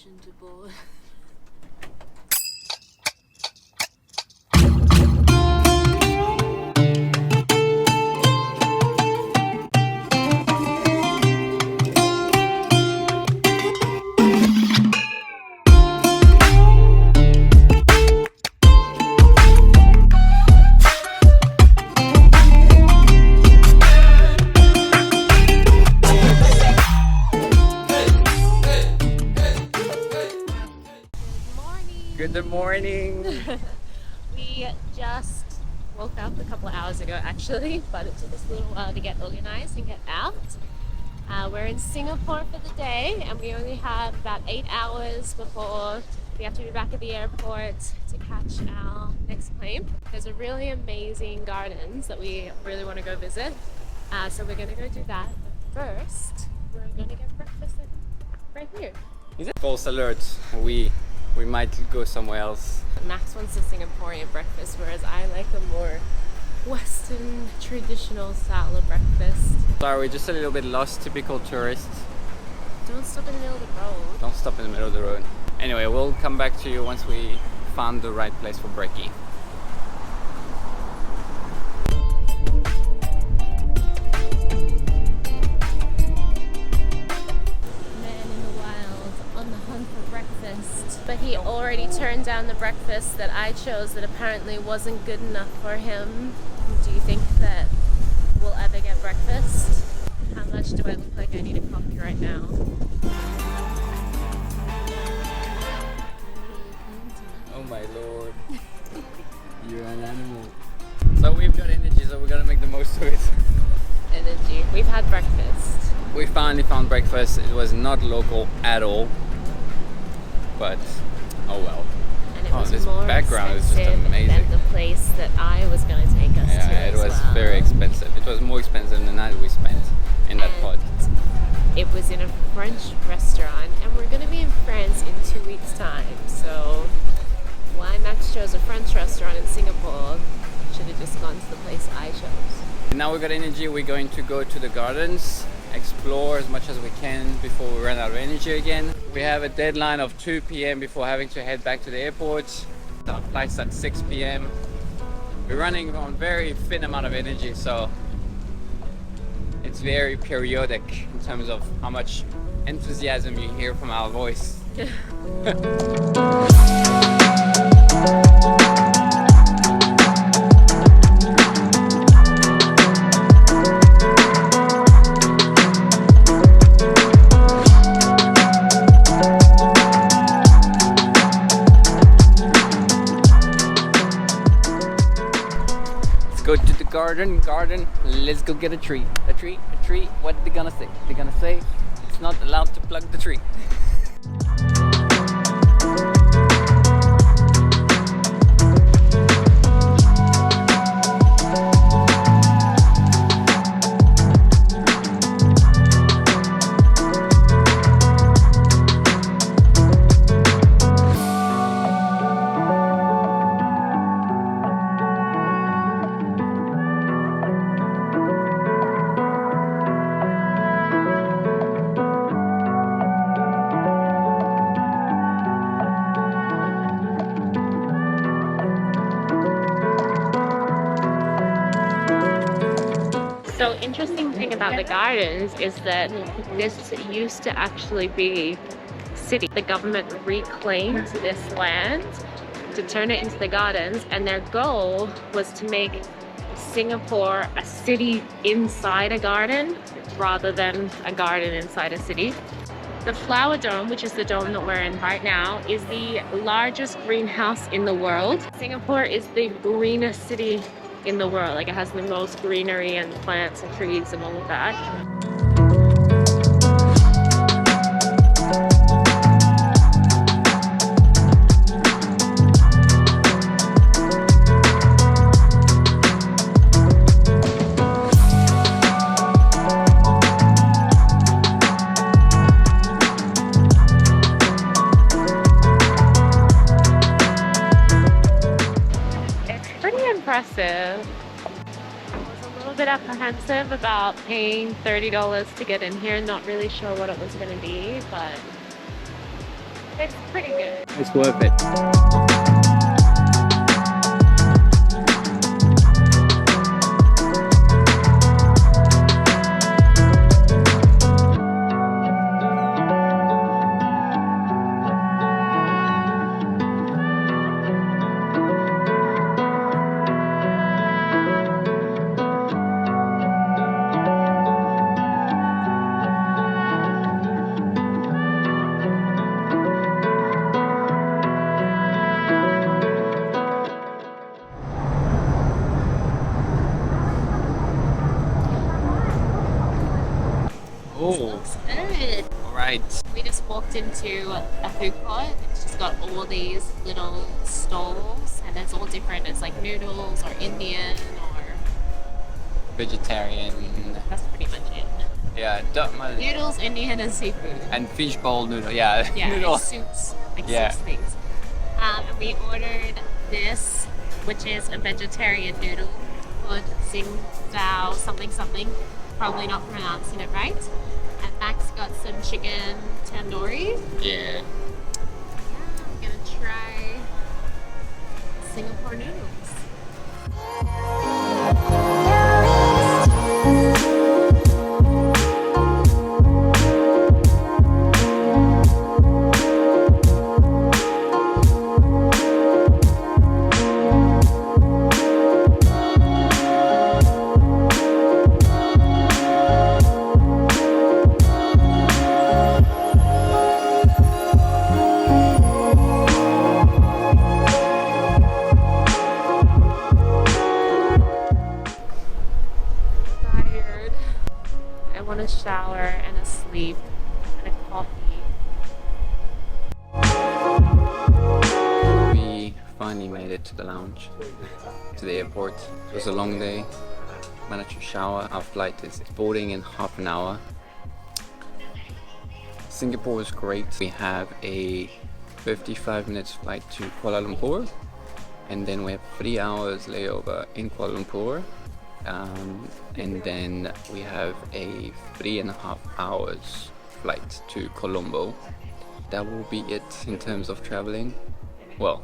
permission to board. Good morning. We just woke up a couple of hours ago actually, but it took us a little while to get organized and get out. We're in Singapore for the day and we only have about 8 hours before we have to be back at the airport to catch our next plane. There's a really amazing gardens that we really want to go visit, so we're going to go do that. But first, we're going to get breakfast right here. Is it false alert? We might go somewhere else. Max wants a Singaporean breakfast, whereas I like a more Western traditional style of breakfast. Sorry, we're just a little bit lost, typical tourists. Don't stop in the middle of the road. Don't stop in the middle of the road. Anyway, we'll come back to you once we found the right place for brekkie. But he already turned down the breakfast that I chose that apparently wasn't good enough for him. Do you think that we'll ever get breakfast? How much do I look like I need a coffee right now? Oh my lord. You're an animal. So we've got energy, so we're gonna make the most of it. Energy. We've had breakfast. We finally found breakfast. It was not local at all. But oh well. And it was this more background is just expensive amazing. than the place that I was going to take us to. Yeah, it was very expensive. It was more expensive than the night we spent in that pod. It was in a French restaurant, and we're going to be in France in 2 weeks' time. So why Max chose a French restaurant in Singapore? Should have just gone to the place I chose. And now we got energy. We're going to go to the gardens, explore as much as we can before we run out of energy again. We have a deadline of 2 p.m. before having to head back to the airport. Our flight's at 6 p.m. We're running on very thin amount of energy, so it's very periodic in terms of how much enthusiasm you hear from our voice. Go to the garden, let's go get a tree. A tree. What are they gonna say? They're gonna say it's not allowed to plug the tree. So interesting thing about the gardens is that this used to actually be city. The government reclaimed this land to turn it into the gardens, and their goal was to make Singapore a city inside a garden rather than a garden inside a city. The Flower Dome, which is the dome that we're in right now, is the largest greenhouse in the world. Singapore is the greenest city in the world. Like, it has the most greenery and plants and trees and all of that. Impressive. I was a little bit apprehensive about paying $30 to get in here, not really sure what it was going to be, but It's pretty good. It's worth it. Oh, Looks good. all right. We just walked into a food court. It's just got all these little stalls, and it's all different. It's like noodles or Indian or Vegetarian. that's pretty much it. Yeah, Noodles, Indian, and seafood. and fishbowl noodle. Yeah, Yeah, noodle. and soups, like Yeah. soups things. And we ordered this, which is a vegetarian noodle called Sing Zhao something something. Probably not pronouncing it right. And Max got some chicken tandoori. Yeah. I'm gonna try Singapore noodles. Tired. I want a shower and a sleep and a coffee. We finally made it to the lounge, to the airport. It was a long day. Managed to shower. Our flight is boarding in half an hour. Singapore was great. We have a 55 minutes flight to Kuala Lumpur, and then we have 3 hours layover in Kuala Lumpur, and then we have a 3.5 hours flight to Colombo. That will be it in terms of traveling, well,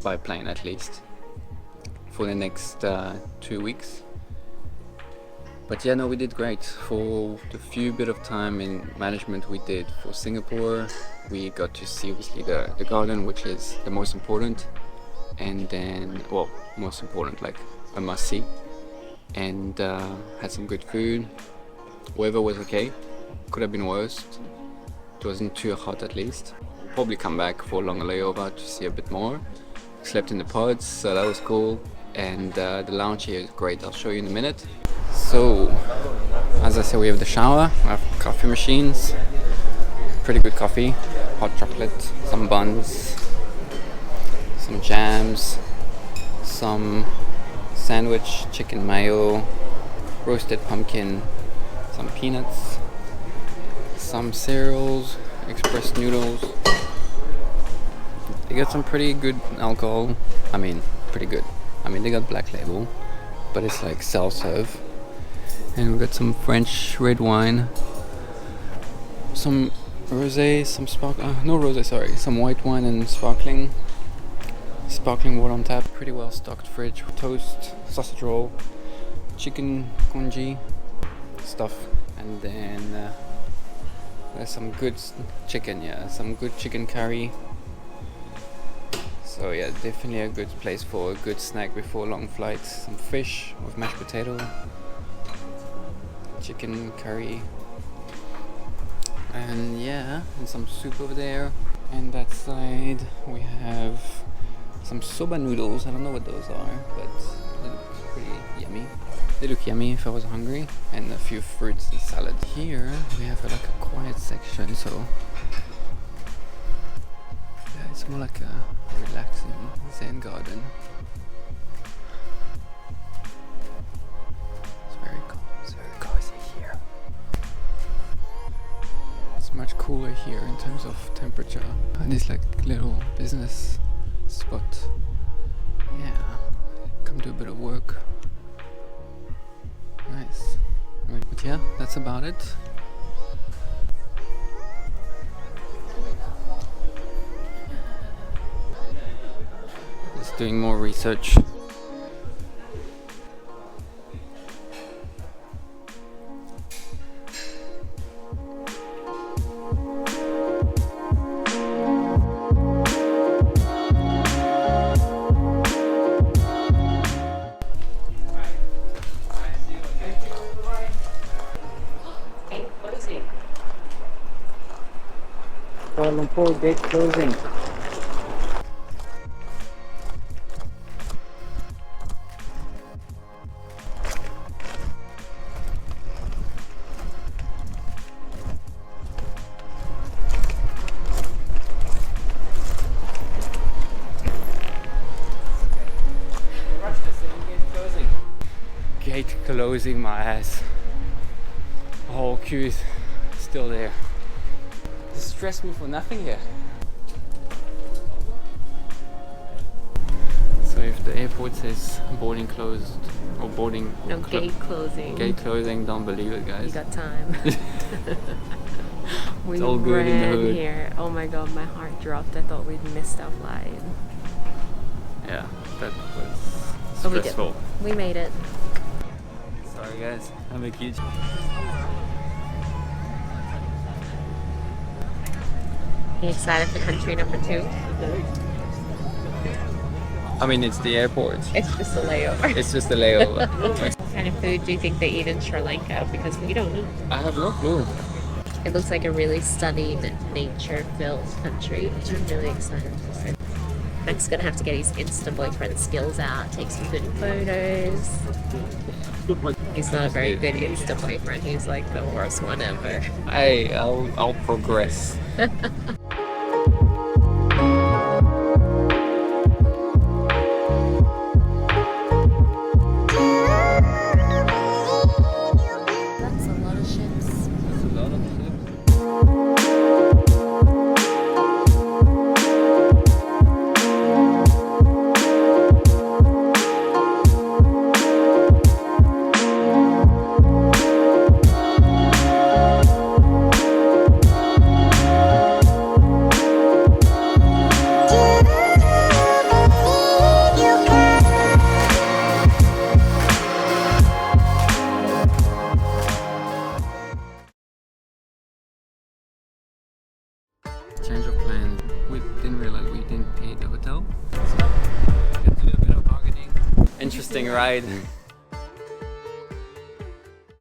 by plane at least, for the next 2 weeks. But yeah, no, we did great. For the few bit of time in management we did for Singapore, we got to see obviously the garden, which is the most important, and then, well, most important, like a must see, and had some good food. Weather was okay, could have been worse. It wasn't too hot at least. Probably come back for a longer layover to see a bit more. Slept in the pods, so that was cool, and the lounge here is great. I'll show you in a minute. So, as I said, we have the shower, we have coffee machines, pretty good coffee, hot chocolate, some buns, some jams, some sandwich, chicken mayo, roasted pumpkin, some peanuts, some cereals, express noodles. They got some pretty good alcohol. I mean, pretty good. I mean, they got black label, but it's like self-serve. And we got some French red wine, some rosé, some no rosé, sorry, some white wine and sparkling water on tap. Pretty well stocked fridge. Toast, sausage roll, chicken congee stuff, and then there's some good chicken, some good chicken curry. So yeah, definitely a good place for a good snack before a long flight. Some fish with mashed potato, chicken curry, and yeah, and some soup over there. And that side we have some soba noodles. I don't know what those are, but they look pretty yummy. They look yummy if I was hungry, and a few fruits and salad. Here we have like a quiet section, so yeah, it's more like a relaxing Zen garden. It's very cozy here. It's much cooler here in terms of temperature. And this like little business spot. Yeah, come do a bit of work. Nice. Right, but yeah, that's about it. doing more research. Kuala Lumpur gate closing. Gate closing my ass. The whole queue is still there. Stress me for nothing here. So if the airport says boarding closed or boarding Gate closing. Gate closing, don't believe it, guys. You got time. We It's all good in the ran hood. here. Oh my god, my heart dropped. I thought we'd missed our flight. Yeah, that was But we did. stressful. We made it. Sorry guys, I'm a huge. You excited for country number 2? I mean, it's the airport. It's just a layover. It's just a layover. What kind of food do you think they eat in Sri Lanka? Because we don't know. I have no clue. It looks like a really stunning, nature-filled country, which I'm really excited for. Mac's gonna have to get his Insta boyfriend skills out, take some good photos. He's not a very good Insta boyfriend. He's like the worst one ever. I'll progress. That's a lot of ships. That's a lot of ships. Change of plan. We didn't realize we didn't pay the hotel. So we had to do a bit of bargaining. Interesting ride.